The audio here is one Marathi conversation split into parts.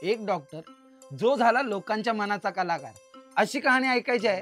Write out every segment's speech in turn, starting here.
एक डॉक्टर जो झाला लोकांच्या मनाचा कलाकार. अशी कहाणी ऐकायची आहे,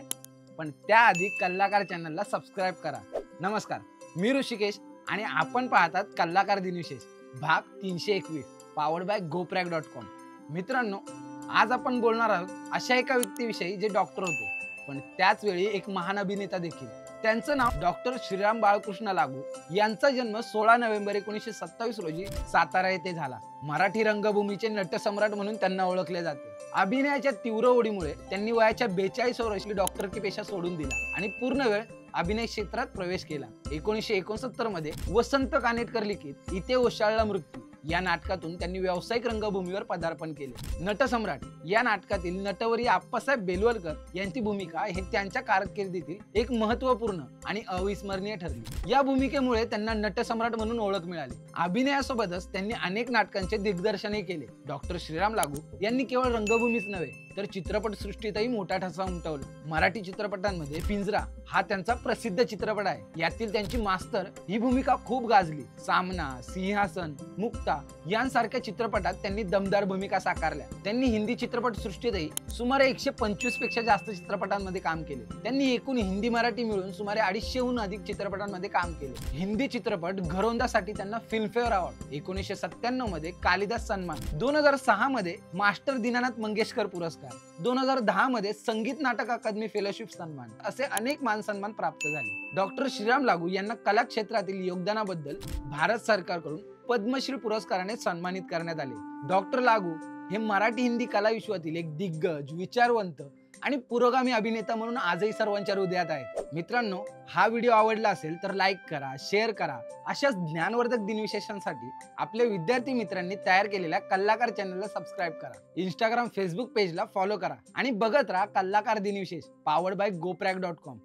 पण त्याआधी कलाकार चॅनलला सबस्क्राईब करा. नमस्कार, मी ऋषिकेश आणि आपण पाहतात कलाकार दिनविशेष भाग 321 पॉवर्ड बाय GoPrack.com. मित्रांनो, आज आपण बोलणार आहोत अशा एका व्यक्तीविषयी जे डॉक्टर होते, पण त्याच वेळी एक महान अभिनेता देखील. त्यांचं नाव डॉक्टर श्रीराम बाळकृष्ण लागू. यांचा जन्म 16 नोव्हेंबर 1927 रोजी सातारा येथे झाला. मराठी रंगभूमीचे नटसम्राट म्हणून त्यांना ओळखले जाते. अभिनयाच्या तीव्र ओढीमुळे त्यांनी वयाच्या 42 वर्षी डॉक्टरकी पेशा सोडून दिला आणि पूर्ण वेळ अभिनय क्षेत्रात प्रवेश केला. 1969 मध्ये वसंत कानेटकर लिखित इथे ओशाळला मृत्यू या नाटकातून त्यांनी व्यावसायिक रंगभूमीवर पदार्पण केले. नटसम्राट या नाटकातील नटवरी आप्पासाहेब बेलवलकर यांची भूमिका हे त्यांच्या कारकिर्दीतील एक महत्त्वपूर्ण आणि अविस्मरणीय ठरली. या भूमिकेमुळे त्यांना नटसम्राट म्हणून ओळख मिळाली. अभिनयासोबतच त्यांनी अनेक नाटकांचे दिग्दर्शनही केले. डॉक्टर श्रीराम लागू यांनी केवळ रंगभूमीच नव्हे तर चित्रपटसृष्टीतही मोठा ठसा उमटवला. मराठी चित्रपटांमध्ये पिंजरा हा त्यांचा प्रसिद्ध चित्रपट आहे. यातील त्यांची मास्तर ही भूमिका खूप गाजली. सामना, सिंहासन, मुक्ता यांसारख्या चित्रपटात त्यांनी दमदार भूमिका साकारल्या. त्यांनी हिंदी चित्रपटसृष्टीतही सुमारे 125 पेक्षा जास्त चित्रपटांमध्ये काम केले. त्यांनी एकूण हिंदी मराठी मिळून सुमारे 250हून अधिक चित्रपटांमध्ये काम केले. हिंदी चित्रपट घरोंदासाठी त्यांना फिल्मफेअर अवॉर्ड, 1997 मध्ये कालिदास सन्मान, 2006 मध्ये मास्टर दीनानाथ मंगेशकर पुरस्कार, 2010 मध्ये संगीत नाटक अकादमी फेलोशिप सन्मान असे अनेक मान सन्मान प्राप्त झाले. डॉक्टर श्रीराम लागू यांना कला क्षेत्रातील योगदानाबद्दल भारत सरकारकडून पद्मश्री पुरस्काराने सन्मानित करण्यात आले. डॉक्टर लागू हे मराठी हिंदी कला विश्वातील एक दिग्गज, विचारवंत आणि पुरोगामी अभिनेता म्हणून आजही सर्वांच्या हृदयात आहेत. मित्रांनो, हा व्हिडिओ आवडला असेल तर लाईक करा, शेअर करा. अशाच ज्ञानवर्धक दिनविशेषांसाठी आपल्या विद्यार्थी मित्रांनी तयार केलेल्या कलाकार चॅनलला सबस्क्राईब करा. इंस्टाग्राम, फेसबुक पेजला फॉलो करा आणि बघत राहा कलाकार दिनविशेष पॉवर्ड बाय GoPrack.com.